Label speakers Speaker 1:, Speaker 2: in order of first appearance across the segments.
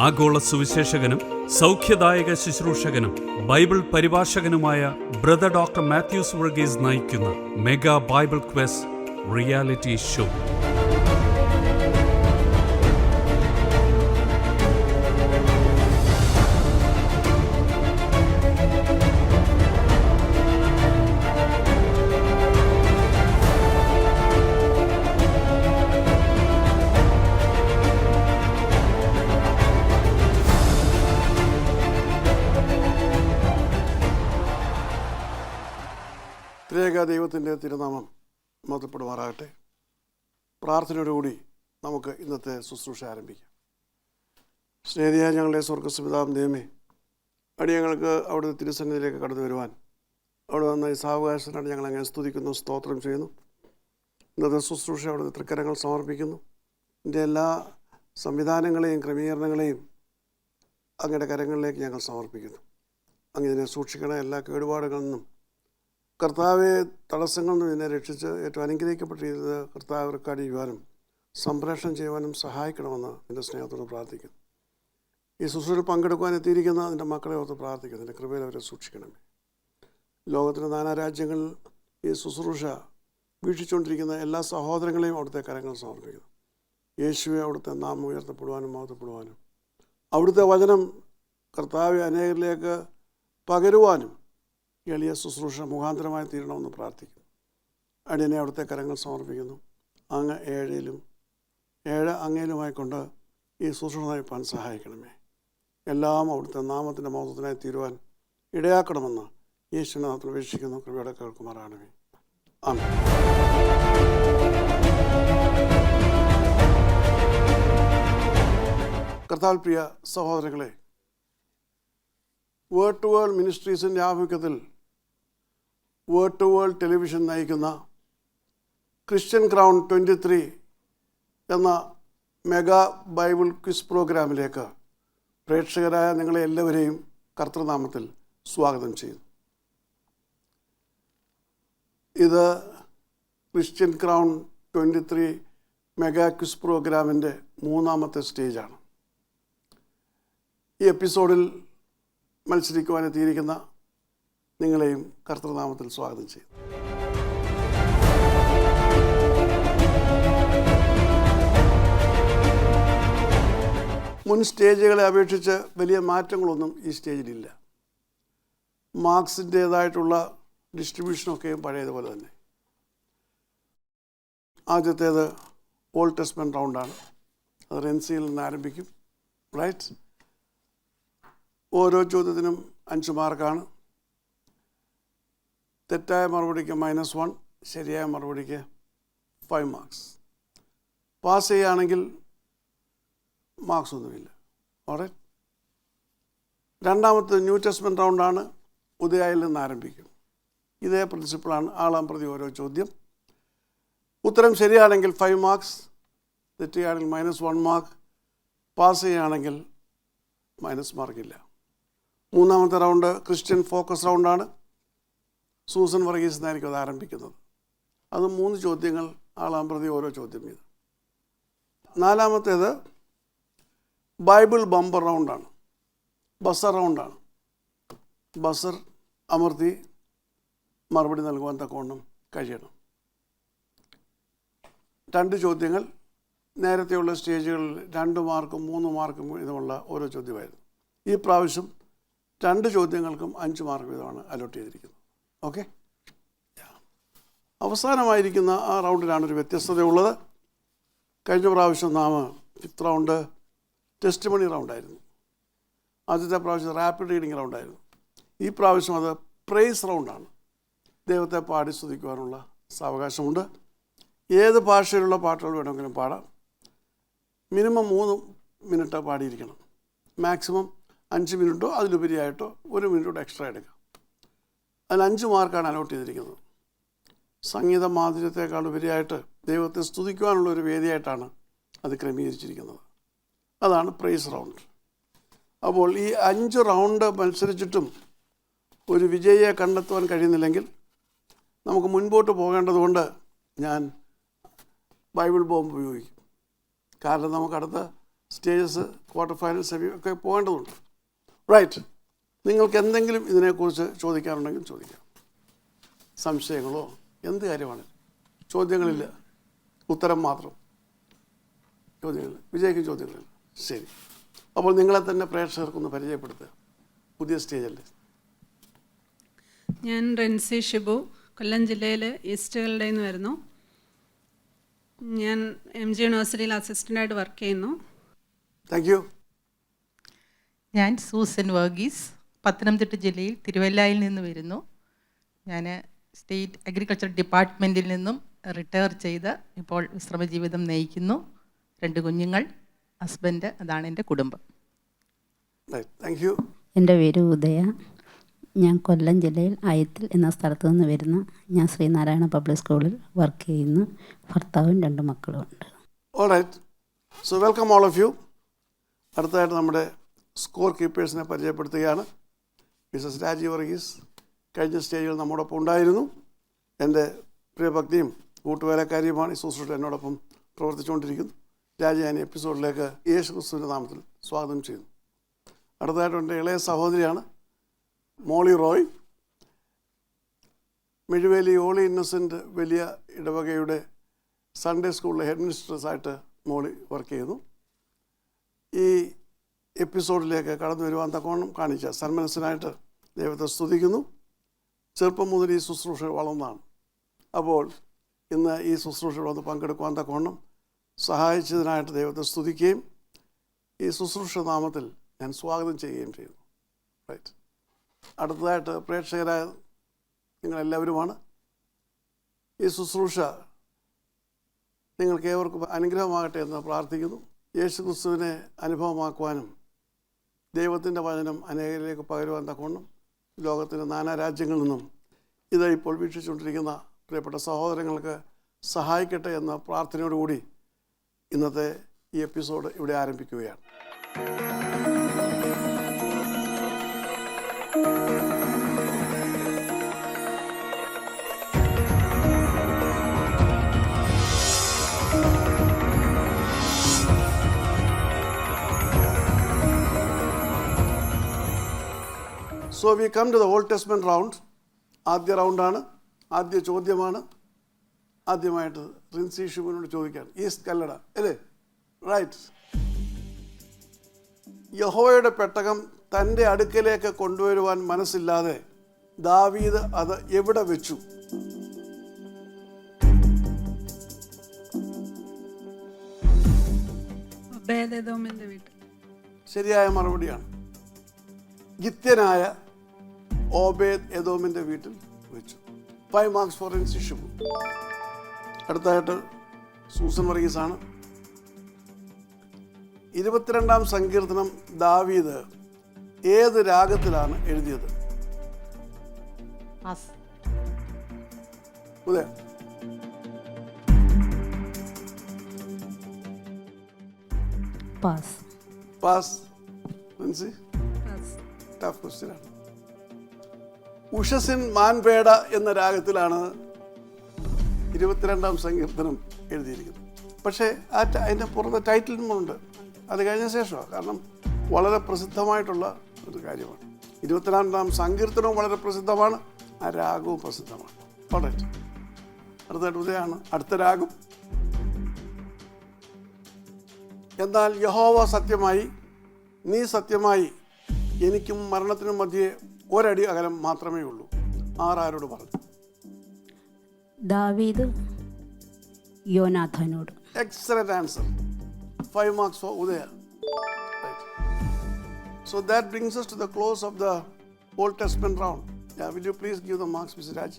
Speaker 1: ആഗോള സുവിശേഷകനും സൗഖ്യദായക ശുശ്രൂഷകനും ബൈബിൾ പരിഭാഷകനുമായ ബ്രദർ ഡോക്ടർ മാത്യൂസ് വർഗീസ് നയിക്കുന്ന mega Bible quiz reality show.
Speaker 2: ത്രിയേക ദൈവത്തിൻ്റെ തിരുനാമം മഹത്വപ്പെടുമാറാകട്ടെ. പ്രാർത്ഥനയോടുകൂടി നമുക്ക് ഇന്നത്തെ ശുശ്രൂഷ ആരംഭിക്കാം. സ്നേഹിതയായ ഞങ്ങളുടെ സ്വർഗ്ഗപിതാവാം ദൈവമേ, അടിയങ്ങൾക്ക് അവിടുത്തെ തിരുസന്നിധിയിലേക്ക് കടന്നു വരുവാൻ അവിടെ വന്ന ഈ സാവകാശത്തിനാണ് ഞങ്ങൾ അങ്ങനെ സ്തുതിക്കുന്നു, സ്തോത്രം ചെയ്യുന്നു. ഇന്നത്തെ ശുശ്രൂഷ അവിടുത്തെ തൃക്കരങ്ങൾ സമർപ്പിക്കുന്നു. ഇതിൻ്റെ എല്ലാ സംവിധാനങ്ങളെയും ക്രമീകരണങ്ങളെയും അങ്ങയുടെ കരങ്ങളിലേക്ക് ഞങ്ങൾ സമർപ്പിക്കുന്നു. അങ്ങനെ സൂക്ഷിക്കണ എല്ലാ കേടുപാടുകളിൽ നിന്നും കർത്താവെ, തടസ്സങ്ങളിൽ നിന്ന് എന്നെ രക്ഷിച്ച് ഏറ്റവും അനുഗ്രഹിക്കപ്പെട്ടിരുന്നത് കർത്താവ് റെക്കോർഡ് ചെയ്യുവാനും സംപ്രേഷണം ചെയ്യുവാനും സഹായിക്കണമെന്ന് നിൻ്റെ സ്നേഹത്തോട് പ്രാർത്ഥിക്കുന്നു. ഈ ശുശ്രൂഷയിൽ പങ്കെടുക്കുവാൻ എത്തിയിരിക്കുന്ന നിൻ്റെ മക്കളെ ഓർത്ത് പ്രാർത്ഥിക്കുന്നു. നിൻ്റെ കൃപയിൽ അവരെ സൂക്ഷിക്കണമേ. ലോകത്തിൻ്റെ നാനാരാജ്യങ്ങളിൽ ഈ ശുശ്രൂഷ വീക്ഷിച്ചുകൊണ്ടിരിക്കുന്ന എല്ലാ സഹോദരങ്ങളെയും അവിടുത്തെ കരങ്ങൾ സമർപ്പിക്കുന്നു. യേശുവെ, അവിടുത്തെ നാമം ഉയർത്തപ്പെടുവാനും മഹത്വപ്പെടുവാനും അവിടുത്തെ വചനം കർത്താവെ അനേകരിലേക്ക് പകരുവാനും എളിയ ശുശ്രൂഷ മുഖാന്തരമായി തീരണമെന്ന് പ്രാർത്ഥിക്കുന്നു. അടിയനെ അവിടുത്തെ കരങ്ങൾ സമർപ്പിക്കുന്നു. അങ്ങ് ഏഴ് അങ്ങയിലുമായിക്കൊണ്ട് ഈ ശുശ്രൂഷ നയിപ്പാൻ സഹായിക്കണമേ. എല്ലാം അവിടുത്തെ നാമത്തിൻ്റെ മഹത്വത്തിനായി തീരുവാൻ ഇടയാക്കണമെന്ന് യേശുവിനെ നാമത്തിൽ അപേക്ഷിക്കുന്നു. കൃപയോടെ കേൾക്കുമാറാകണമേ. ആമേൻ. കർത്താവിൽ പ്രിയ സഹോദരങ്ങളെ, വേർഡ് ടു വേൾഡ് മിനിസ്ട്രീസിൻ്റെ ആഭിമുഖ്യത്തിൽ വേർഡ് ടു വേൾഡ് ടെലിവിഷൻ നയിക്കുന്ന ക്രിസ്ത്യൻ ക്രൗൺ 23 എന്ന മെഗാ ബൈബിൾ ക്വിസ് പ്രോഗ്രാമിലേക്ക് പ്രേക്ഷകരായ നിങ്ങളെ എല്ലാവരെയും കർത്തൃനാമത്തിൽ സ്വാഗതം ചെയ്യുന്നു. ഇത് ക്രിസ്ത്യൻ ക്രൗൺ 23 മെഗാ ക്വിസ് പ്രോഗ്രാമിൻ്റെ 3ാമത്തെ സ്റ്റേജാണ്. ഈ എപ്പിസോഡിൽ മത്സരിക്കുവാനെത്തിയിരിക്കുന്ന നിങ്ങളെയും കർത്തൃനാമത്തിൽ സ്വാഗതം ചെയ്യും. മുൻ സ്റ്റേജുകളെ അപേക്ഷിച്ച് വലിയ മാറ്റങ്ങളൊന്നും ഈ സ്റ്റേജിലില്ല. മാർക്സിൻ്റേതായിട്ടുള്ള ഡിസ്ട്രിബ്യൂഷനൊക്കെയും പഴയതുപോലെ തന്നെ. ആദ്യത്തേത് ഓൾഡ് ടെസ്റ്റ്മെൻറ്റ് റൗണ്ടാണ്. അത് റെൻസിയിൽ നിന്ന് ആരംഭിക്കും. റൈറ്റ്. ഓരോ ചോദ്യത്തിനും 5 മാർക്കാണ്. തെറ്റായ മറുപടിക്ക് -1, ശരിയായ മറുപടിക്ക് 5 മാർക്സ്. പാസ് ചെയ്യുകയാണെങ്കിൽ മാർക്സ് ഒന്നുമില്ല. ഓൾറൈറ്റ്. രണ്ടാമത്തെ ന്യൂ ടെസ്റ്റ്മെൻറ്റ് റൗണ്ടാണ്. ഉദയായിൽ നിന്ന് ആരംഭിക്കും. ഇതേ പ്രിൻസിപ്പിളാണ്. ആളാം പ്രതി ഓരോ ചോദ്യം. ഉത്തരം ശരിയാണെങ്കിൽ 5 മാർക്സ്, തെറ്റുകയാണെങ്കിൽ -1 മാർക്ക്, പാസ് ചെയ്യുകയാണെങ്കിൽ മൈനസ് മാർക്കില്ല. മൂന്നാമത്തെ റൗണ്ട് ക്രിസ്ത്യൻ ഫോക്കസ് റൗണ്ടാണ്. സൂസൻ വർഗീസ് എന്നായിരിക്കും അത് ആരംഭിക്കുന്നത്. അത് 3 ചോദ്യങ്ങൾ, ആളാം പ്രതി ഓരോ ചോദ്യം വീതം. നാലാമത്തേത് ബൈബിൾ ബമ്പർ റൗണ്ടാണ്. ബസർ റൗണ്ടാണ്. ബസർ അമർത്തി മറുപടി നൽകുവാൻ തക്കവണ്ണം കഴിയണം. 2 ചോദ്യങ്ങൾ. നേരത്തെയുള്ള സ്റ്റേജുകളിൽ 2 മാർക്കും 3 മാർക്കും വീതമുള്ള ഓരോ ചോദ്യമായിരുന്നു. ഈ പ്രാവശ്യം 2 ചോദ്യങ്ങൾക്കും 5 മാർക്ക് വീതമാണ് അലോട്ട് ചെയ്തിരിക്കുന്നത്. ഓക്കെ. അവസാനമായിരിക്കുന്ന ആ റൗണ്ടിലാണ് ഒരു വ്യത്യസ്തതയുള്ളത്. കഴിഞ്ഞ പ്രാവശ്യം നാം 5th റൗണ്ട് ടെസ്റ്റ് മണി റൗണ്ടായിരുന്നു. ആദ്യത്തെ പ്രാവശ്യം റാപ്പിഡ് റീഡിംഗ് റൗണ്ടായിരുന്നു. ഈ പ്രാവശ്യം അത് പ്രൈസ് റൗണ്ടാണ്. ദൈവത്തെ പാടി സ്തുതിക്കുവാനുള്ള സാവകാശമുണ്ട്. ഏത് ഭാഷയിലുള്ള പാട്ടുകൾ വേണമെങ്കിലും പാടാം. Minimum 3 minute പാടിയിരിക്കണം. മാക്സിമം 5 മിനിറ്റോ അതിലുപരിയായിട്ടോ 1 മിനിറ്റോ എക്സ്ട്രാ എടുക്കാം. അതിൽ 5 മാർക്കാണ് അലോട്ട് ചെയ്തിരിക്കുന്നത്. സംഗീത മാധുര്യത്തെക്കാൾ ഉപരിയായിട്ട് ദൈവത്തെ സ്തുതിക്കുവാനുള്ള ഒരു വേദിയായിട്ടാണ് അത് ക്രമീകരിച്ചിരിക്കുന്നത്. അതാണ് പ്രൈസ് റൗണ്ട്. അപ്പോൾ ഈ 5 റൗണ്ട് മത്സരിച്ചിട്ടും ഒരു വിജയിയെ കണ്ടെത്തുവാൻ കഴിയുന്നില്ലെങ്കിൽ നമുക്ക് മുൻപോട്ട് പോകേണ്ടതുകൊണ്ട് ഞാൻ ബൈബിൾ ബോംബ് ഉപയോഗിക്കും. കാരണം നമുക്ക് അടുത്ത സ്റ്റേജസ്, ക്വാർട്ടർ ഫൈനൽ, സെമി ഒക്കെ പോകേണ്ടതുണ്ട്. റൈറ്റ്. നിങ്ങൾക്ക് എന്തെങ്കിലും ഇതിനെക്കുറിച്ച് ചോദിക്കാനുണ്ടെങ്കിൽ ചോദിക്കാം. സംശയങ്ങളോ എന്ത് കാര്യമാണ്. ചോദ്യങ്ങളില്ല, ഉത്തരം മാത്രം. ചോദ്യങ്ങളില്ല, വിജയിക്കും ചോദ്യങ്ങളില്ല. ശരി. അപ്പോൾ നിങ്ങളെ തന്നെ പ്രേക്ഷകർക്കൊന്ന് പരിചയപ്പെടുത്തുക പുതിയ സ്റ്റേജല്ലേ.
Speaker 3: ഞാൻ റെൻസി ഷിബു, കൊല്ലം ജില്ലയിൽ ഈസ്റ്റ് കല്ലടയിൽ നിന്ന് വരുന്നു. ഞാൻ MG യൂണിവേഴ്സിറ്റിയിൽ അസിസ്റ്റൻ്റായിട്ട് വർക്ക് ചെയ്യുന്നു.
Speaker 2: Thank you.
Speaker 4: ഞാൻ സൂസൻ വർഗീസ്, പത്തനംതിട്ട ജില്ലയിൽ തിരുവല്ലയിൽ നിന്ന് വരുന്നു. ഞാൻ സ്റ്റേറ്റ് അഗ്രികൾച്ചർ ഡിപ്പാർട്ട്മെൻറ്റിൽ നിന്നും റിട്ടയർ ചെയ്ത് ഇപ്പോൾ വിശ്രമജീവിതം നയിക്കുന്നു. 2 കുഞ്ഞുങ്ങൾ, ഹസ്ബൻഡ്, അതാണ് എൻ്റെ കുടുംബം.
Speaker 2: Thank you.
Speaker 5: എൻ്റെ പേര് ഉദയ. ഞാൻ കൊല്ലം ജില്ലയിൽ അയത്തിൽ എന്ന സ്ഥലത്തു നിന്ന് വരുന്നു. ഞാൻ ശ്രീനാരായണ പബ്ലിക് സ്കൂളിൽ വർക്ക് ചെയ്യുന്നു. ഭർത്താവും 2 മക്കളും ഉണ്ട്.
Speaker 2: Alright. So welcome all of you. അടുത്തതായിട്ട് നമ്മുടെ സ്കോർ കീപ്പേഴ്സിനെ പരിചയപ്പെടുത്തുകയാണ്. മിസസ് രാജി വർഗീസ് കഴിഞ്ഞ സ്റ്റേജിൽ നമ്മോടൊപ്പം ഉണ്ടായിരുന്നു. എൻ്റെ പ്രിയഭക്തിയും കൂട്ടുവേലക്കാരിയുമാണ്. ഈ ശുശ്രൂഷ എന്നോടൊപ്പം പ്രവർത്തിച്ചുകൊണ്ടിരിക്കുന്നു. രാജി, ഞാൻ എപ്പിസോഡിലേക്ക് യേശു ക്രിസ്തുവിൻ്റെ നാമത്തിൽ സ്വാഗതം ചെയ്യുന്നു. അടുത്തതായിട്ട് എൻ്റെ ഇളയ സഹോദരിയാണ് മോളി റോയ്. മെഴുവേലി ഹോളി ഇന്നസെൻ്റ് വലിയ ഇടവകയുടെ സൺഡേ സ്കൂളിലെ ഹെഡ് മിനിസ്റ്റേഴ്സായിട്ട് മോളി വർക്ക് ചെയ്യുന്നു. ഈ എപ്പിസോഡിലേക്ക് കടന്നു വരുവാൻ തക്കവണ്ണം കാണിച്ച സന്മനസ്സിനായിട്ട് ദൈവത്തെ സ്തുതിക്കുന്നു. ചെറുപ്പം മുതൽ ഈ ശുശ്രൂഷ വളർന്നതാണ്. അപ്പോൾ ഇന്ന് ഈ ശുശ്രൂഷയിൽ വന്ന് പങ്കെടുക്കുവാൻ തക്കവണ്ണം സഹായിച്ചതിനായിട്ട് ദൈവത്തെ സ്തുതിക്കുകയും ഈ ശുശ്രൂഷ നാമത്തിൽ ഞാൻ സ്വാഗതം ചെയ്യുകയും ചെയ്യുന്നു. റൈറ്റ്. അടുത്തതായിട്ട് പ്രേക്ഷകരായ നിങ്ങളെല്ലാവരുമാണ്. ഈ ശുശ്രൂഷ നിങ്ങൾക്ക് ഏവർക്കും അനുഗ്രഹമാകട്ടെ എന്ന് പ്രാർത്ഥിക്കുന്നു. യേശു ക്രിസ്തുവിനെ അനുഭവമാക്കുവാനും ദൈവത്തിൻ്റെ വചനം അനേകരിലേക്ക് പകരുവാൻ തക്കവണ്ണം ലോകത്തിൻ്റെ നാനാ രാജ്യങ്ങളിൽ നിന്നും ഇത് ഇപ്പോൾ വീക്ഷിച്ചുകൊണ്ടിരിക്കുന്ന പ്രിയപ്പെട്ട സഹോദരങ്ങൾക്ക് സഹായിക്കട്ടെ എന്ന പ്രാർത്ഥനയോടുകൂടി ഇന്നത്തെ ഈ എപ്പിസോഡ് ഇവിടെ ആരംഭിക്കുകയാണ്. So we come to the Old Testament round. ആദ്യ റൗണ്ടാണ്, ആദ്യ ചോദ്യമാണ്. ആദ്യമായിട്ട് റിൻസി ഷിബുവിനോട് ചോദിക്കുകയാണ്. ഈസ്റ്റ് കല്ലട അല്ലേ? റൈറ്റ്. യഹോവയുടെ പെട്ടകം തൻ്റെ അടുക്കലേക്ക് കൊണ്ടുവരുവാൻ മനസ്സില്ലാതെ ദാവീദ് അത് എവിടെ വെച്ചു?
Speaker 3: ഒബേദെദോമിൻ്റെ വീട്ടിൽ.
Speaker 2: ശരിയായ മറുപടിയാണ്. ഗിത്യനായ ഓബേദ് എദോമിൻ്റെ വീട്ടിൽ വെച്ചു. 5 marks ഫോർ റിൻസി ഷിബു. അടുത്തായിട്ട് സൂസൻ വർഗീസാണ്. 22-ാം സങ്കീർത്തനം ദാവീദ് ഏത് രാഗത്തിലാണ് എഴുതിയത്? ഉദയ.
Speaker 5: പാസ്.
Speaker 2: പാസ്. റിൻസി, ടഫ് ക്വസ്റ്റ്യനാണ്. ഉഷസിൻ മാൻപേട എന്ന രാഗത്തിലാണ് 22-ാം സങ്കീർത്തനം എഴുതിയിരിക്കുന്നത്. പക്ഷേ അതിൻ്റെ പുറത്തെ ടൈറ്റിലുമുണ്ട്. അത് കഴിഞ്ഞ ശേഷമാണ്. കാരണം വളരെ പ്രസിദ്ധമായിട്ടുള്ള ഒരു കാര്യമാണ്. 22-ാം സങ്കീർത്തനവും വളരെ പ്രസിദ്ധമാണ്, ആ രാഗവും പ്രസിദ്ധമാണ്. വളരെ അടുത്തായിട്ട് ഉദയാണ്. അടുത്ത രാഗം. എന്നാൽ യഹോവ സത്യമായി, നീ സത്യമായി, എനിക്കും മരണത്തിനും മധ്യേ ഒരടി അകലം മാത്രമേ ഉള്ളൂ. ആരോട് പറഞ്ഞു?
Speaker 5: ദാവീദ് യോനാഥാനോട്.
Speaker 2: Excellent answer. 5 marks for Udaya. Right. So that brings us to the close of the Old Testament round. Yeah, will you please give the marks, Mrs. Raj?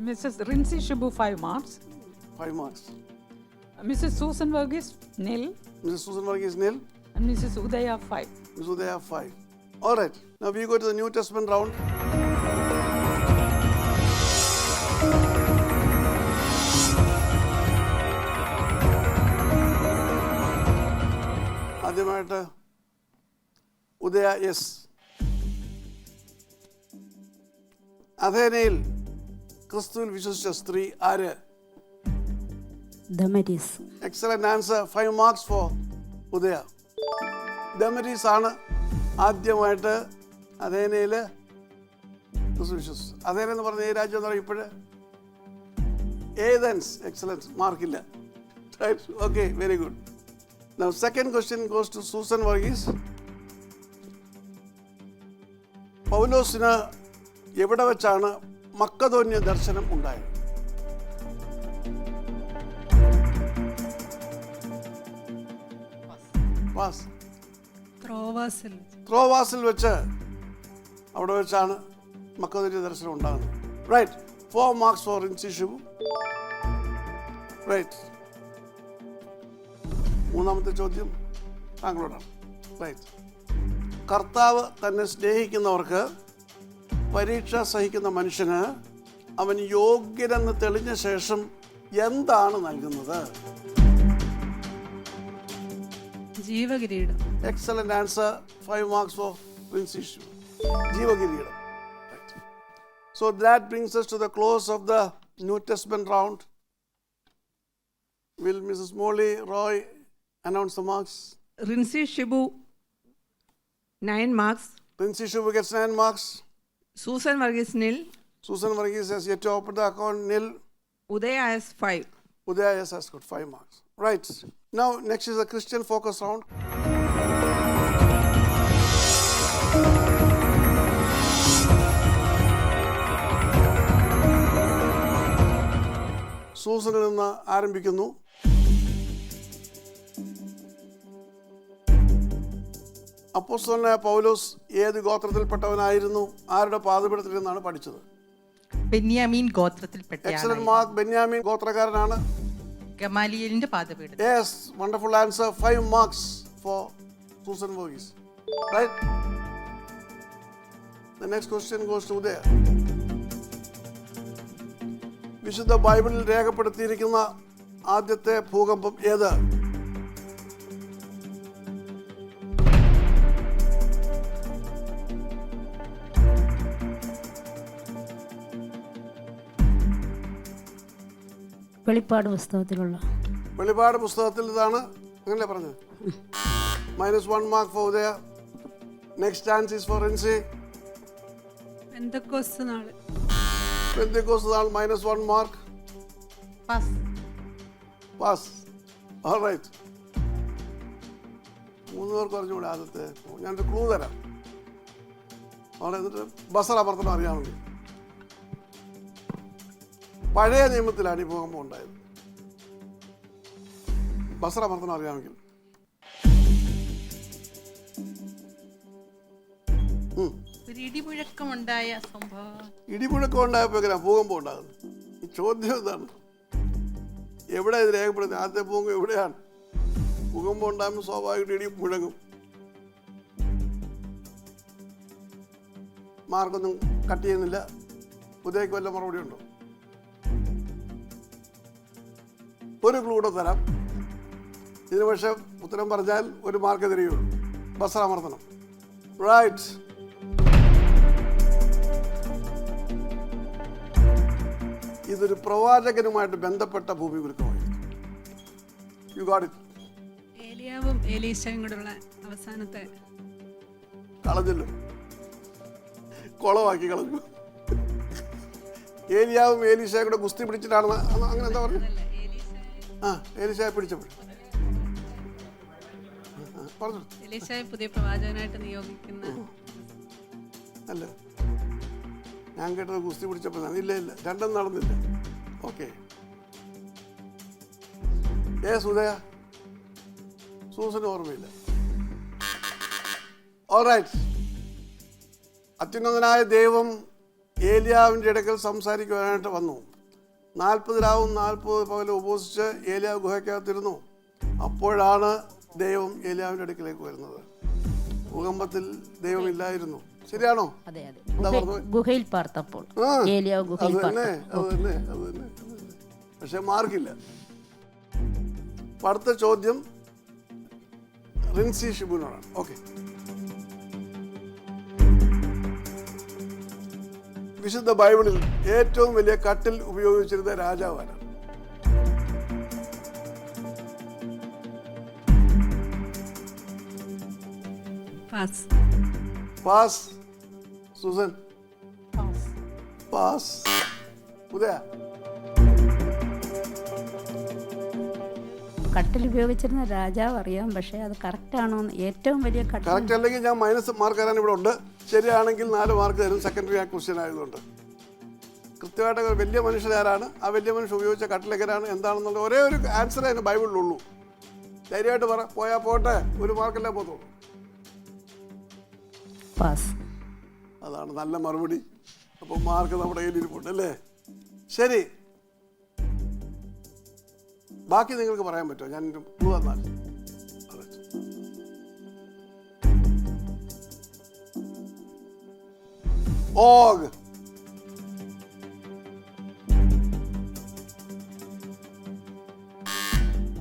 Speaker 6: Mrs. Rinsi Shibu 5 marks.
Speaker 2: 5 marks.
Speaker 6: Mrs. Susan Verghese nil.
Speaker 2: Mrs. Susan Varghese nil.
Speaker 6: And Mrs. Udaya 5.
Speaker 2: Mrs. Udaya 5. All right. Now we go to the New Testament round. ആദ്യമായിട്ട് ഉദയ S. അഥേനയിൽ ക്രിസ്തുവിൽ വിശ്വസിച്ച സ്ത്രീ ആര്?
Speaker 5: Damaris.
Speaker 2: Excellent answer. 5 marks for Udaya. Damaris ആണ് ആദ്യമായിട്ട് അഥേനയിൽ വിശ്വസിച്ചത്. Athena എന്ന് പറഞ്ഞ ഈ രാജ്യം എന്ന് പറയുമ്പോൾ ഇപ്പോഴ് ഏതൻസ്. എക്സലൻസ്, മാർക്കില്ല. Okay, very good. Now second question goes to Susan Varghese. പൗലോസിന് എവിടെ വെച്ചാണ് മക്കദോന്യ ദർശനം ഉണ്ടായത്? ത്രോവാസിൽ വെച്ച്, അവിടെ വെച്ചാണ് മക്കദോന്യ ദർശനം ഉണ്ടാകുന്നത്. Right. 4 marks for Rinsi Shibu. Right. മൂന്നാമത്തെ ചോദ്യം താങ്കളോടാണ്. റൈറ്റ്. കർത്താവ് തന്നെ സ്നേഹിക്കുന്നവർക്ക് പരീക്ഷ സഹിക്കുന്ന മനുഷ്യന് അവൻ യോഗ്യനെന്ന് തെളിഞ്ഞ ശേഷം എന്താണ് നൽകുന്നത്?
Speaker 3: ജീവകിരീടം.
Speaker 2: Excellent answer. 5 marks for Rinsi Shibu. ജീവകിരീടം. So that brings us to the close of the New Testament round. Will Mrs. Molly Roy announce the marks?
Speaker 7: Rinsi Shibu 9 marks.
Speaker 2: Rinsi Shibu gets 9 marks.
Speaker 7: Susan Varghese nil.
Speaker 2: Susan Varghese has yet to open the account, nil.
Speaker 7: Udaya has 5.
Speaker 2: Udaya has got 5 marks. Right. Now next is the Christian focus round. സൂസനിൽ നിന്ന് ആരംഭിക്കുന്നു. അപ്പോസ്തലനായ പൗലോസ് ഏത് ഗോത്രത്തിൽപ്പെട്ടവനായിരുന്നു? ആരുടെ പാദപീഠത്തിൽ നിന്നാണ് പഠിച്ചത്?
Speaker 4: ബെന്യാമീൻ ഗോത്രത്തിൽപ്പെട്ട
Speaker 2: excellent mark. Benjamin ഗോത്രക്കാരനാണ്.
Speaker 4: ഗമാലിയേലിന്റെ പാദപീഠം.
Speaker 2: Yes, wonderful answer. 5 marks for Susan Varghese. Right. The next question goes to Udaya. വിശുദ്ധ ബൈബിളിൽ രേഖപ്പെടുത്തിയിരിക്കുന്ന ആദ്യത്തെ ഭൂകമ്പം ഏത്?
Speaker 5: വെളിപ്പാട് പുസ്തകത്തിലുള്ള.
Speaker 2: വെളിപ്പാട് പുസ്തകത്തിൽ ഇതാണ്. അങ്ങനല്ലേ പറഞ്ഞത്? -1 mark for Udaya. Next chance is for Rinsi.
Speaker 3: Pentecost നാൾ.
Speaker 2: പെന്തക്കോസ്ത് നാൾ -1 mark. Pass. All right. 3 പേർക്ക് പറഞ്ഞുകൂടെ ആദ്യത്തെ? ഞാനൊരു ക്ലൂ തരാം. അവിടെ എന്നിട്ട് ബസർ അമർത്തണം അറിയാമെങ്കിൽ. പഴയ നിയമത്തിലാണ് ഈ ഭൂകമ്പം ഉണ്ടായത്. ബസർ അമർത്തണം അറിയാമെങ്കിൽ.
Speaker 4: ഇടിമുഴക്കമുണ്ടായ സംഭവം.
Speaker 2: ഇടിമുഴക്കം ഉണ്ടായപ്പോ എങ്ങനെയാ ഭൂകമ്പം ഉണ്ടാകുന്നത്? ഈ ചോദ്യം എന്താണ്? എവിടെ ഇത് രേഖപ്പെടുന്നത്? ആദ്യത്തെ ഭൂകമ്പം എവിടെയാണ്? ഭൂകമ്പം ഉണ്ടാകുമ്പോൾ സ്വാഭാവികമായിട്ട് ഇടി മുഴങ്ങും. മാർക്കൊന്നും കട്ട് ചെയ്യുന്നില്ല. ഉദയക്ക് വല്ല മറുപടി ഉണ്ടോ? ഒരു ക്ലൂടെ തരാം. ഇതിന് പക്ഷെ ഉത്തരം പറഞ്ഞാൽ 1 മാർക്ക് തരികയുള്ളൂ. ബസർ അമർത്തണം. റൈറ്റ്. ഇതൊരു പ്രവാചകനുമായിട്ട് ബന്ധപ്പെട്ട ഭൂമികുലുക്കമായിരുന്നു. You got it.
Speaker 3: ഏലിയാവും ഏലീശയും കൂടെയുള്ള അവസാനത്തെ
Speaker 2: കളഞ്ഞല്ലോ, കുളമാക്കി കളഞ്ഞു. ഏലിയാവും ഏലീശയും കൂടെ ഗുസ്തി പിടിച്ചിട്ടാണ് അങ്ങനെ എന്താ പറഞ്ഞത്? ഏലീശയെ പിടിച്ചപ്പോൾ പറഞ്ഞു.
Speaker 3: ഏലീശയെ പുതിയ പ്രവാചകനായിട്ട് നിയോഗിക്കുന്ന
Speaker 2: അല്ല, ഞാൻ കേട്ടത് ഗുസ്തി പിടിച്ചപ്പോൾ. ഇല്ല, രണ്ടും നടന്നില്ല. ഓക്കെ. ഉദയ, സൂസന് ഓർമ്മയില്ല. ഓൾറൈറ്റ്. അത്യുന്നതനായ ദൈവം ഏലിയാവിൻ്റെ അടുക്കൽ സംസാരിക്കുവാനായിട്ട് വന്നു. 40 രാവും 40 പകലും ഉപവസിച്ച് ഏലിയാവ് ഗുഹയ്ക്കകത്തിരുന്നു. അപ്പോഴാണ് ദൈവം ഏലിയാവിൻ്റെ അടുക്കിലേക്ക് വരുന്നത്. ഭൂകമ്പത്തിൽ ദൈവം ഇല്ലായിരുന്നു. ശരിയാണോ?
Speaker 5: അതെ. ഗുഹയിൽ പാർത്തപ്പോൾ ഏലിയാവ് ഗുഹയിൽ
Speaker 2: അത് തന്നെ. പക്ഷെ മാർക്കില്ല. അടുത്ത ചോദ്യം റിൻസി ഷിബുവിനോടാണ്. ഓക്കെ. വിശുദ്ധ ബൈബിളിൽ ഏറ്റവും വലിയ കട്ടിൽ ഉപയോഗിച്ചിരുന്ന രാജാവാണ്?
Speaker 3: Pass.
Speaker 2: Pass. Susan?
Speaker 6: Pass.
Speaker 2: Pass. Udaya?
Speaker 5: കട്ടിൽ ഉപയോഗിച്ചിരുന്ന രാജാവ് അറിയാം, പക്ഷേ അത് കറക്റ്റാണോ എന്ന് ഏറ്റവും വലിയ കട്ടിൽ
Speaker 2: കറക്റ്റ് അല്ലെങ്കിൽ ഞാൻ മൈനസ് മാർക്ക് തരാൻ ഇവിടെ ഉണ്ട്. ശരിയാണെങ്കിൽ 4 മാർക്ക് തരും, സെക്കൻഡറി ആ ക്വസ്റ്റ്യൻ ആയതുകൊണ്ട്. കൃത്യമായിട്ട് വലിയ മനുഷ്യരാരാണ്, ആ വലിയ മനുഷ്യൻ ഉപയോഗിച്ച കട്ടിലെങ്ങനെയാണ് എന്താണെന്നുള്ള ഒരേ ഒരു ആൻസറേ അതിന് ബൈബിളിലുള്ളൂ. ധൈര്യമായിട്ട് പറ, പോയാൽ പോട്ടെ, 1 മാർക്കല്ലേ പോകത്തുള്ളൂ.
Speaker 5: പാസ്.
Speaker 2: അതാണ് നല്ല മറുപടി. അപ്പോൾ മാർക്ക് നമ്മുടെ കയ്യിലിരിപ്പുണ്ട് അല്ലേ? ശരി, ബാക്കി നിങ്ങൾക്ക് പറയാൻ പറ്റുമോ? ഞാൻ ക്ലൂ തന്നാൽ. ഓഗ്.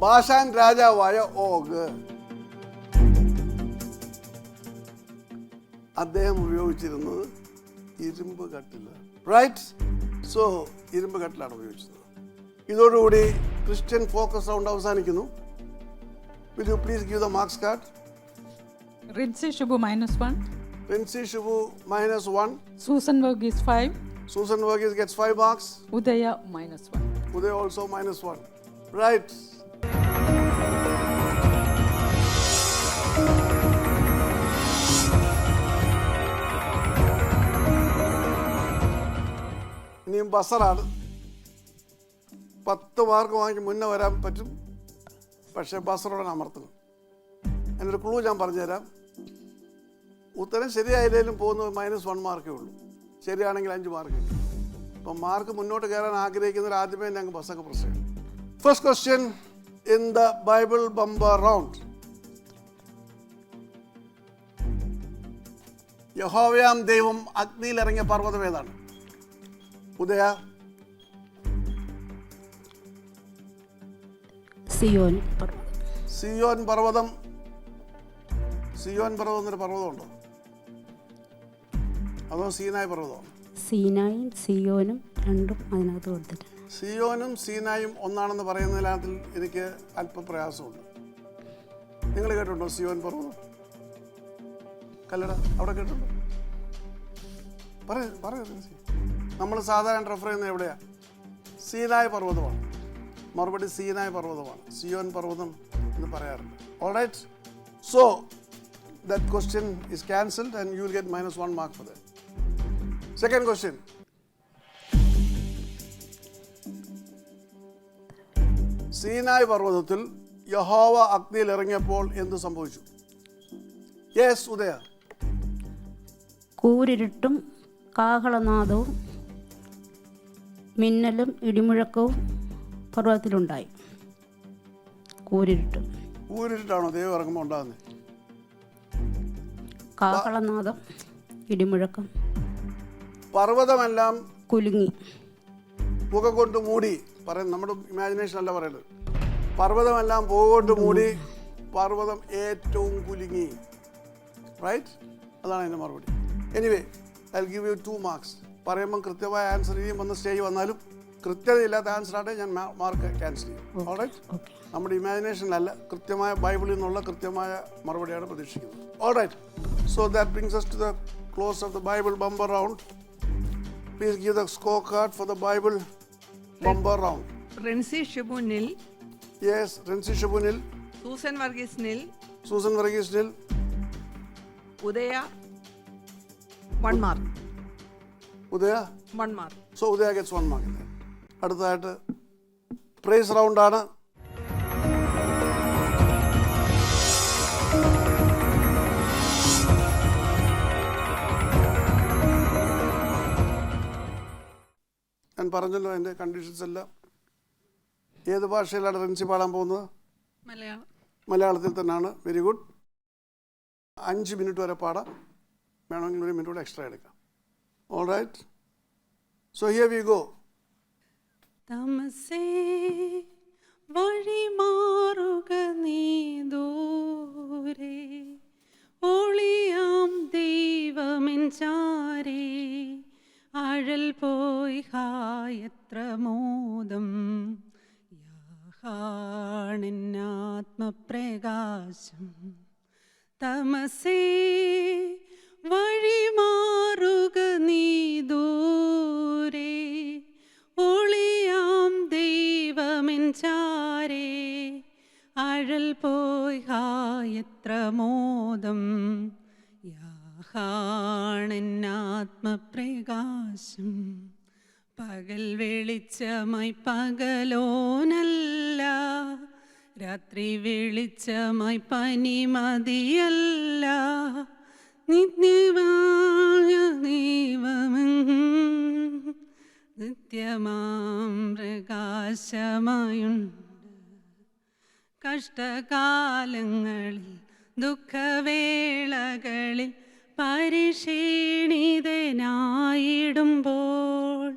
Speaker 2: ബാഷാൻ രാജാവായ ഓഗ് അദ്ദേഹം ഉപയോഗിച്ചിരുന്നത് ഇരുമ്പ് കട്ടിലാണ്. റൈറ്റ്? സോ ഇരുമ്പ് കട്ടിലാണ് ഉപയോഗിച്ചത്. ഇതോടുകൂടി ക്രിസ്ത്യൻ ഫോക്കസ് റൗണ്ട് അവസാനിക്കുന്നു. Will you please give the marks card?
Speaker 6: Rinsi Shibu -1.
Speaker 2: Rinsi Shibu -1.
Speaker 6: Susan Verghese 5.
Speaker 2: Susan Verghese gets 5 marks.
Speaker 6: Udaya -1.
Speaker 2: Uday also -1. Right. ഇനിയും ബസറാണ്. 10 മാർക്ക് വാങ്ങി മുന്നേ വരാൻ പറ്റും, പക്ഷേ ബസറോടെ അമർത്തണം. അതിനൊരു ക്ലൂ ഞാൻ പറഞ്ഞുതരാം. ഉത്തരം ശരിയായില്ലെങ്കിലും പോകുന്നത് -1 മാർക്കേ ഉള്ളൂ. ശരിയാണെങ്കിൽ 5 മാർക്ക് കിട്ടും. അപ്പം മാർക്ക് മുന്നോട്ട് കയറാൻ ആഗ്രഹിക്കുന്നവർ ആദ്യമേ ഞങ്ങൾ ബസ്സൊക്കെ പ്രസ് ചെയ്യണം. First question in the Bible bumper round. യഹോവയാം ദൈവം അഗ്നിയിലിറങ്ങിയ പർവ്വതം ഏതാണ്? ഉദയ?
Speaker 5: സിയോൻ പർവ്വതം.
Speaker 2: സിയോൻ പർവ്വതം. സിയോൻ പർവ്വതം എന്നൊരു പർവ്വതമുണ്ടോ? അതോ സീനായ് പർവ്വതമാണ്?
Speaker 5: സീനായും സിയോനും രണ്ടും അതിനകത്ത് കൊടുത്തിട്ടുണ്ട്.
Speaker 2: സിയോനും സീനായും ഒന്നാണെന്ന് പറയുന്നതിനകത്തിൽ എനിക്ക് അല്പം പ്രയാസമുണ്ട്. നിങ്ങൾ കേട്ടിട്ടുണ്ടോ സിയോൻ പർവ്വതം? കല്ലട അവിടെ കേട്ടിട്ടുണ്ടോ? പറയൂ. നമ്മൾ സാധാരണ റെഫർ ചെയ്യുന്നത് എവിടെയാ? സീനായ് പർവ്വതമാണ്. മറുപടി സീനായ് പർവ്വതമാണ്. സിയോൻ പർവ്വതം എന്ന് പറയാറുണ്ട്. Alright, so that question is cancelled and you will get -1 mark for that. Second question. Sinai പർവ്വതത്തിൽ യഹോവ അഗ്നിയിൽ ഇറങ്ങിയപ്പോൾ എന്ത് സംഭവിച്ചു? യെസ് ഉദയ.
Speaker 5: കൂരിരുട്ടും കാഹളനാദവും മിന്നലും ഇടിമുഴക്കവും പർവ്വതത്തിലുണ്ടായി.
Speaker 2: കൂരിരുട്ടാണോ ദൈവം ഇറങ്ങുമ്പോൾ ഉണ്ടാകുന്നത്?
Speaker 5: കാഹളനാദം, ഇടിമുഴക്കം.
Speaker 2: പർവ്വതമെല്ലാം
Speaker 5: കുലുങ്ങി.
Speaker 2: പുക കൊണ്ട് മൂടി. നമ്മുടെ ഇമാജിനേഷൻ അല്ല പറയുന്നത്. പർവ്വതമെല്ലാം പുക കൊണ്ട് മൂടി, പർവ്വതം ഏറ്റവും കുലുങ്ങി. റൈറ്റ്? അതാണ് എൻ്റെ മറുപടി. Anyway, I will give you 2 marks. പറയുമ്പം കൃത്യമായ ആൻസർ ചെയ്യും. വന്ന് സ്റ്റേജ് വന്നാലും കൃത്യതയില്ലാത്ത ആൻസർ ആണെങ്കിൽ ഞാൻ മാർക്ക് ക്യാൻസൽ ചെയ്യും. ഓൾറൈറ്റ്? നമ്മുടെ ഇമാജിനേഷനിലല്ല, കൃത്യമായ ബൈബിളിൽ നിന്നുള്ള കൃത്യമായ മറുപടിയാണ് പ്രതീക്ഷിക്കുന്നത്. Alright, so that brings us to the close of the Bible bumper round. Please give the scorecard for the Bible bumper round.
Speaker 7: Rinsi Shibu nil.
Speaker 2: Yes, Rinsi Shibu nil.
Speaker 7: Susan Verghese nil.
Speaker 2: Susan Verghese nil.
Speaker 7: Udaya 1 mark.
Speaker 2: Udaya?
Speaker 7: 1 mark.
Speaker 2: So Udaya gets 1 mark. അടുത്തതായിട്ട് price റൗണ്ടാണ്. ഞാൻ പറഞ്ഞല്ലോ എൻ്റെ conditions എല്ലാം. ഏത് ഭാഷയിലാണ് റിൻസി പാടാൻ പോകുന്നത്?
Speaker 3: മലയാളം.
Speaker 2: മലയാളത്തിൽ തന്നെയാണ്. Very good. 5 മിനിറ്റ് വരെ പാടാം. വേണമെങ്കിൽ 1 മിനിറ്റ് കൂടെ എക്സ്ട്രാ എടുക്കാം. All right, so here we go.
Speaker 3: തമസേ വഴി മാറുക നീ ദൂരെ, ഒളിയാം ദൈവമെൻ ചാരേ, ആഴൽ പോയി ഹായത്ര മോദം, യാഹാണെന്നാത്മപ്രകാശം, തമസേ വഴിമാറുക നീ ദൂരെ, ഒളിയാം ദൈവമെൻ ചാരേ. അഴൽ പോയി എത്ര മോദം, യാഹാണെന്നാത്മപ്രകാശം. പകൽ വെളിച്ചമായി പകലോനല്ല, രാത്രി വെളിച്ചമായി പനിമതിയല്ല. നിത്യമായ ദൈവമെന്നും നിത്യമാം പ്രകാശമായുണ്ട്. കഷ്ടകാലങ്ങളിൽ ദുഃഖവേളകളിൽ പരിക്ഷീണിതനായിടുമ്പോൾ,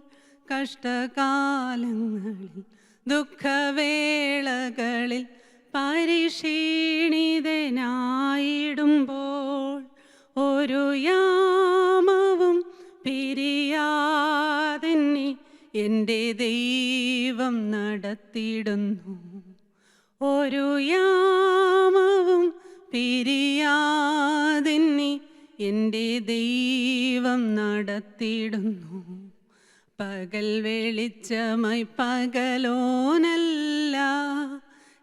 Speaker 3: കഷ്ടകാലങ്ങളിൽ ദുഃഖവേളകളിൽ പരിക്ഷീണിതനായിടുമ്പോൾ, ഒരു യാമവും പിരിയാതെന്നെ എൻ്റെ ദൈവം നടത്തിയിടുന്നു. ഒരു യാമവും പിരിയാതെന്നെ എൻ്റെ ദൈവം നടത്തിയിടുന്നു. പകൽ വെളിച്ചമായി പകലോനല്ല,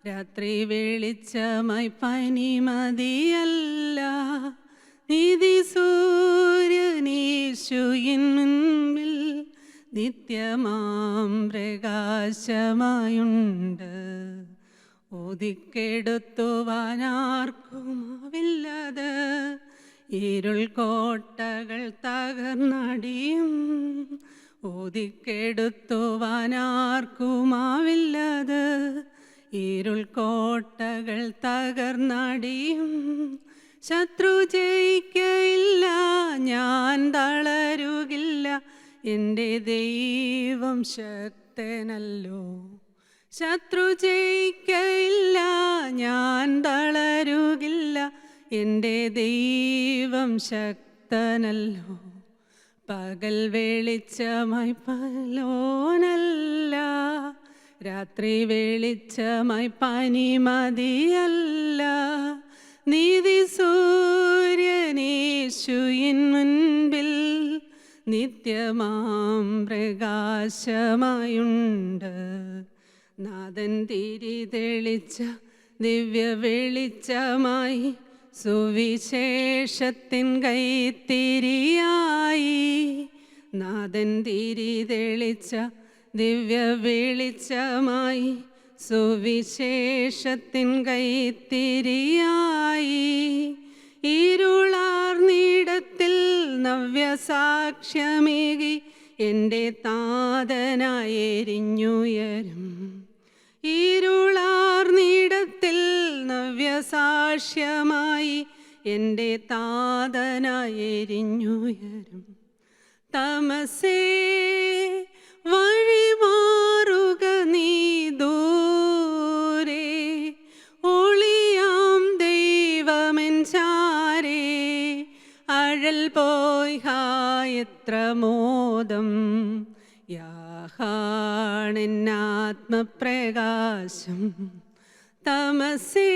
Speaker 3: രാത്രി വെളിച്ചമായി പനിമതിയല്ല. നീതി സൂര്യനീശുവിൻ മുൻപിൽ നിത്യമാം പ്രകാശമായുണ്ട്. ഒതുക്കെടുത്തുവാനാർക്കുമാവില്ലത്, ഇരുൾ കോട്ടകൾ തകർന്നടിയും. ഒതുക്കെടുത്തുവാനാർക്കുമാവില്ലത്, ഇരുൾ കോട്ടകൾ തകർന്നടിയും. ശത്രു ജയിക്കയില്ല, ഞാൻ തളരുകില്ല, എൻ്റെ ദൈവം ശക്തനല്ലോ. ശത്രു ജയിക്കയില്ല, ഞാൻ തളരുകില്ല, എൻ്റെ ദൈവം ശക്തനല്ലോ. പകൽ വെളിച്ചമായി പകലോനല്ല, രാത്രി വെളിച്ചമായി പനിമതിയല്ല. നീതി സൂര്യനീശുവിൻ മുൻപിൽ നിത്യമാം പ്രകാശമായുണ്ട്. നാഥൻ തിരി തെളിച്ച ദിവ്യ വെളിച്ചമായി, സുവിശേഷത്തിൻ കൈത്തിരിയായി. നാഥൻ തിരി തെളിച്ച ദിവ്യ വെളിച്ചമായി, സുവിശേഷത്തിൻ കൈത്തിരിയായി. ഇരുളാർന്നിടത്തിൽ നവ്യസാക്ഷ്യമേകി എൻ്റെ താതനായി എരിഞ്ഞുയരും. ഇരുളാർന്നിടത്തിൽ നവ്യസാക്ഷ്യമായി എൻ്റെ താതനായി എരിഞ്ഞുയരും. തമസേ വഴിമാറുക നീ ദൂരെ, ഒളിയാം ദൈവമെൻ ചാരേ. അഴൽ പോയി എത്ര മോദം, യാഹാണെന്നാത്മപ്രകാശം. തമസേ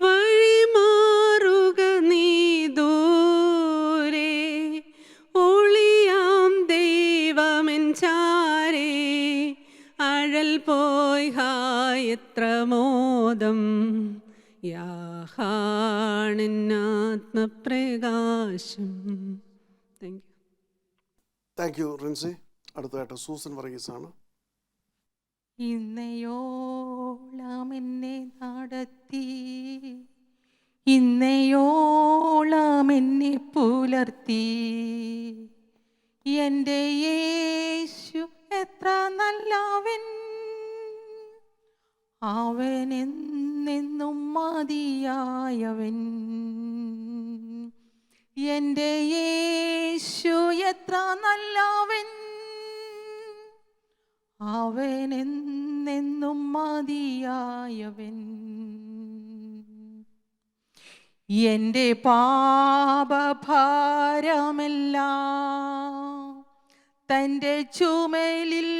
Speaker 3: വഴിമാറുക നീ ദൂരെ, ഒളിയാം ദൈവമെൻ ചാരേ. അഴൽ പോയി എത്ര മോദം, യാഹാണെന്നാത്മപ്രകാശം. Thank you.
Speaker 2: Thank you Rinsi. അടുത്തതായിട്ട് സൂസൻ വർഗീസാണ്.
Speaker 4: ഇന്നയോളം എന്നെ നടത്തി, ഇന്നയോളം എന്നെ പുലർത്തി, എൻ്റെ യേശു എത്ര നല്ലവൻ, അവൻ എന്നെന്നും മതിയായവൻ. എൻ്റെ യേശു എത്ര നല്ലവൻ, അവൻ എന്നെന്നും മതിയായവൻ. എൻ്റെ പാപഭാരമെല്ലാം തൻ്റെ ചുമലിൽ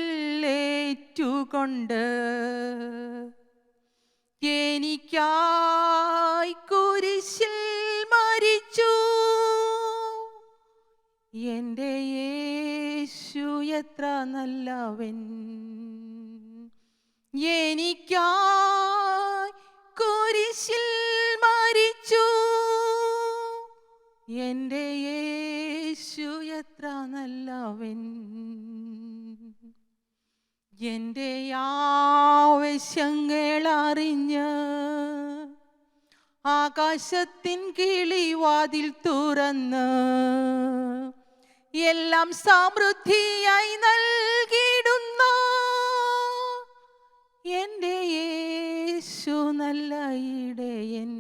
Speaker 4: ഏറ്റുകൊണ്ട് എനിക്കായി കുരിശിൽ മരിച്ചു. എൻ്റെ യേശു എത്ര നല്ലവൻ. എനിക്കായി കുരിശിൽ മരിച്ചു. എൻ്റെ യേശു എത്ര നല്ലവൻ. എൻ്റെ ആവശ്യങ്ങൾ അറിഞ്ഞ് ആകാശത്തിൻ കിളിവാതിൽ തുറന്ന് എല്ലാം സമൃദ്ധിയായി നൽകിയിടുന്ന എൻ്റെ യേശു നല്ല ഇടയൻ.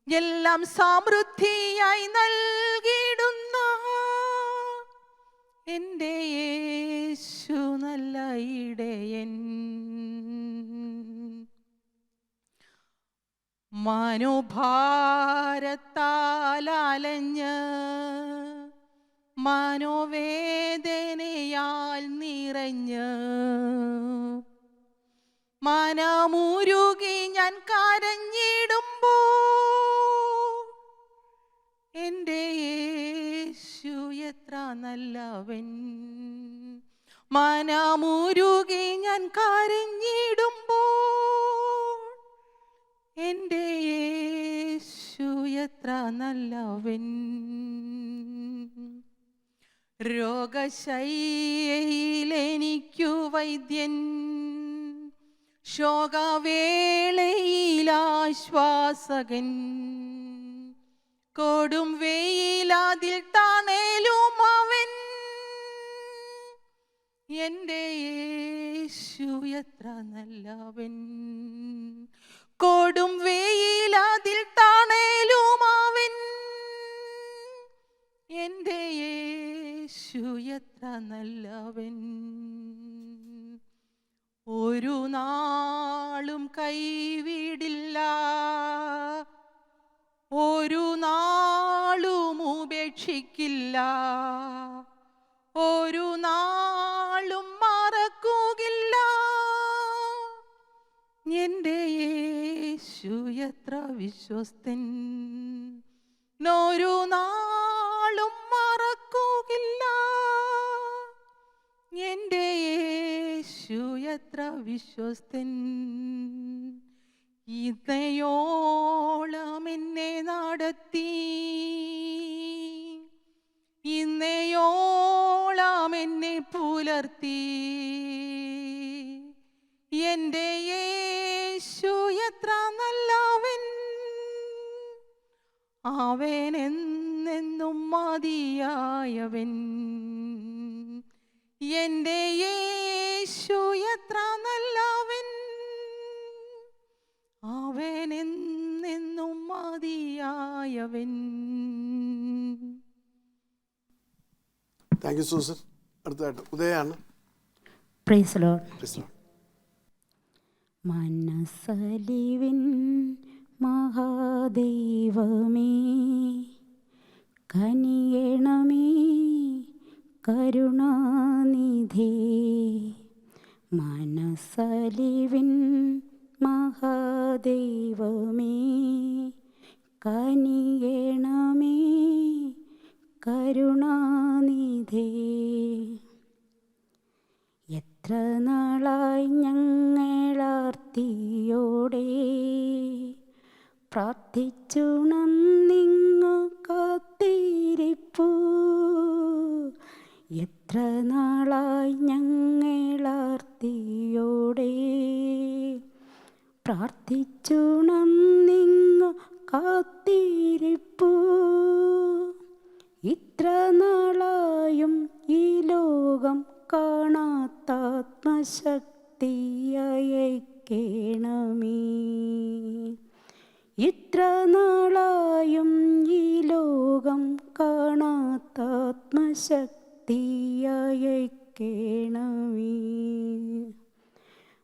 Speaker 4: എല്ലാം സമൃദ്ധിയായി നൽകിയിടുന്ന എൻ്റെ യേശു നല്ല ഇടയൻ. മനോഭാരത്താൽ അലഞ്ഞ് മനോവേദനയാൽ നിറഞ്ഞ് മനമുരുകി ഞാൻ കരഞ്ഞിടുമ്പോൾ എൻ്റെ യേശു എത്ര നല്ലവൻ. മനമുരുകി ഞാൻ കരഞ്ഞിടുമ്പോൾ എൻ്റെ യേശു എത്ര നല്ലവൻ. രോഗശയ്യയിൽ എനിക്കു വൈദ്യൻ, ശോകവേളയിൽ ആശ്വാസകൻ, കൊടും വെയിലതിൽ തണലും അവൻ. എൻ്റെ യേശു എത്ര നല്ലവൻ. കൊടും വെയിലതിൽ തണലും അവൻ. എൻ്റെ യേശു എത്ര നല്ലവൻ. ഒരു നാളും കൈവിടില്ല, ഒരു നാളും ഉപേക്ഷിക്കില്ല, ഒരു നാളും മറക്കുകയില്ല. എൻ്റെ യേശു എത്ര വിശ്വസ്തൻ. ഒരു നാളും മറക്കുകയില്ല. എൻ്റെ യേശു എത്ര വിശ്വസ്തൻ. ഇന്നയോളം എന്നെ നടത്തി, ഇന്നയോളം എന്നെ പുലർത്തി. എൻ്റെ യേശു എത്ര നല്ലവൻ. അവൻ എന്നെന്നും മതിയായവൻ. എൻ്റെ യേശു എത്ര നല്ലവൻ. അവൻ എന്നെന്നും മതിയായവൻ.
Speaker 2: Thank you Susan. അടുത്തതായിട്ട് ഉദയാണ്.
Speaker 5: Praise Lord.
Speaker 2: Praise the Lord.
Speaker 5: മനസ്സലിവിൻ മഹാദൈവമേ, കനിയണമേ കരുണാനിധേ. മനസ്സലിവിൻ മഹാദൈവമേ, കനിയണമേ കരുണാനിധേ. എത്ര നാളായി ഞങ്ങളാർത്തിയോടെ പ്രാർത്ഥിച്ചുണർന്നിങ്ങു കാത്തിരിപ്പു. എത്ര നാളായി ഞങ്ങളാർത്തിയോടെ പ്രാർത്ഥിച്ചുണർന്നിങ്ങു കാത്തിരിപ്പു. ഇത്ര നാളായും ഈ ലോകം കാണാത്താത്മശക്തി അയക്കണമേ. ഇത്ര നാളായും ഈ ലോകം കാണാത്താത്മശക്തി അയക്കണമേ.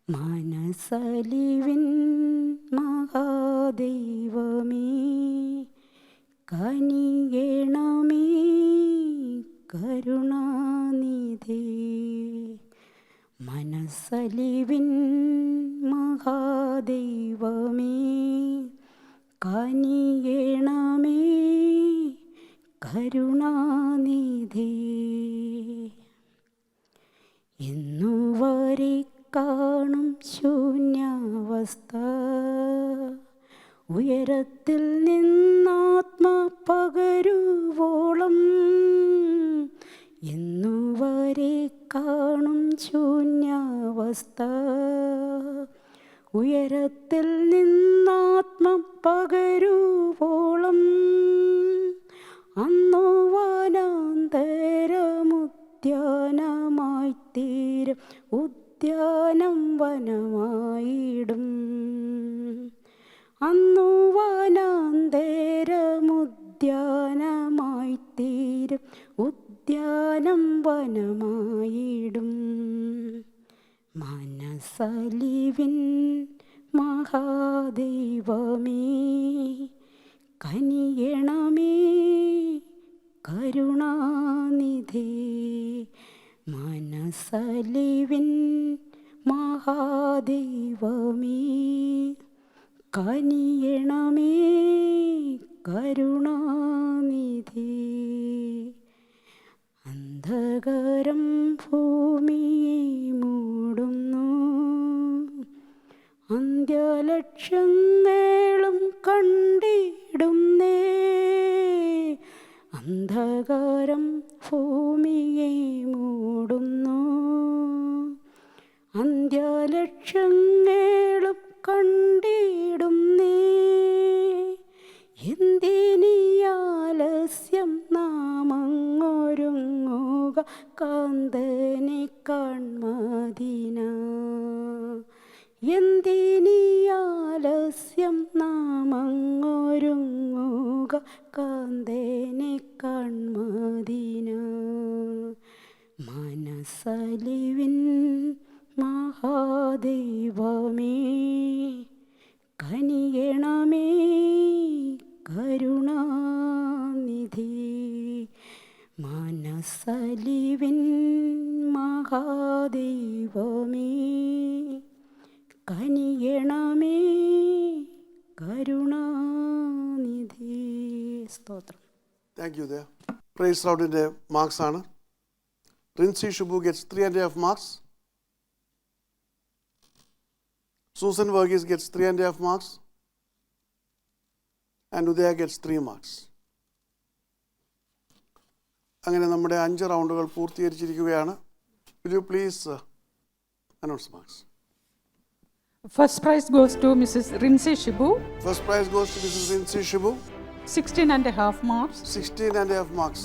Speaker 5: മനസ്സലിവിൻ മഹാദൈവമേ, കനിയണമേ കരുണാനിധേ. മനസ്സലിവിൻ മഹാദൈവമേ കനിയേണമേ കരുണാനിധി. എന്നുവരെ കാണും ശൂന്യാവസ്ഥ ഉയരത്തിൽ നിന്നാത്മ പകരുവോളം. എന്നുവരെ കാണും ശൂന്യാവസ്ഥ ഉയരത്തിൽ നിന്നാത്മ പകരുവോളം. അന്നു വനാന്തരമുദ്യാനമായി തീരും ഉദ്യാനം വനമായിടും. അന്നു വനാന്തരമുദ്യാനമായി തീരും ഉദ്യാനം വനമായിടും. മനസ്സലിവിൻ മഹാദൈവമേ കനിയണമേ കരുണാനിധി. മനസ്സലിവിൻ മഹാദൈവമേ കനിയണമേ കരുണാനിധി. അന്ധകാരം ഭൂമിയെ മൂടുന്നു, അന്ത്യലക്ഷ്യങ്ങളും കണ്ടിടുന്നേ. അന്ധകാരം ഭൂമിയെ മൂടുന്നു, അന്ത്യലക്ഷ്യങ്ങളും കണ്ടിടുന്നേ. എന്തിനിയാലസ്യം നാമങ്ങൊരുങ്ങുക കാന്തനെ കാൺമതിന. എന്തിനിയാലസ്യം നാമങ്ങൊരുങ്ങുക കാന്തനെ കാൺമതിന. മനസ്സലിവിൻ മഹാദൈവമേ കനിയണമേ കരുണാനിധി. മനസ്സലിവിൻ മഹാദൈവമേ കനിയണമേ കരുണാനിധി. സ്തോത്രം.
Speaker 2: Thank you. പ്രൈസ് റൗണ്ടിൻ്റെ മാർക്സ് ആണ്. Rinsi Shibu gets 3.5 marks. Susan Verghese gets 3.5 marks. And Udaya gets 3 marks. അങ്ങനെ നമ്മുടെ 5 റൗണ്ടുകൾ പൂർത്തീകരിച്ചിരിക്കുകയാണ്. Will you please announce marks?
Speaker 6: First prize goes to Mrs. Rinse Shibu,
Speaker 2: First prize goes to Mrs. Rinsi Shibu,
Speaker 6: 16.5 marks.
Speaker 2: 16.5 marks.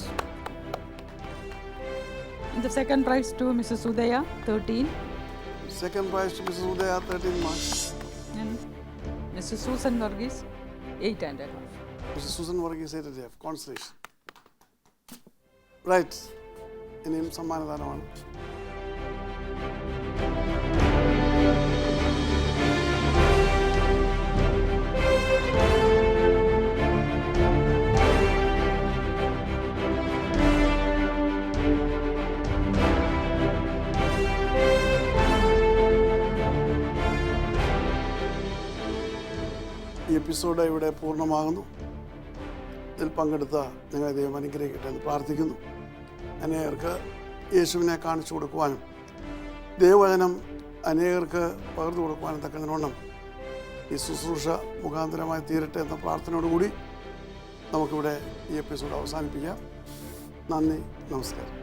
Speaker 6: And the second prize to Mrs. Udaya, 13.
Speaker 2: Second prize to Mrs. Udaya, 13 marks.
Speaker 6: And Mrs. Susan Verghese, 8.5.
Speaker 2: Mrs. Susan Verghese, 8.5. Consolation. Right. ഇനിയും സമ്മാനദാനമാണ്. ഈ episode ഇവിടെ പൂർണ്ണമാകുന്നു. ഇതിൽ പങ്കെടുത്ത നിങ്ങളെ ദൈവം അനുഗ്രഹിക്കട്ടെ എന്ന് പ്രാർത്ഥിക്കുന്നു. അനേകർക്ക് യേശുവിനെ കാണിച്ചു കൊടുക്കുവാനും ദൈവവചനം അനേകർക്ക് പകർന്നു കൊടുക്കുവാനും തക്കതിനോണം ഈ ശുശ്രൂഷ മുഖാന്തരമായി തീരട്ടെ എന്ന പ്രാർത്ഥനയോടുകൂടി നമുക്കിവിടെ ഈ എപ്പിസോഡ് അവസാനിപ്പിക്കാം. നന്ദി, നമസ്കാരം.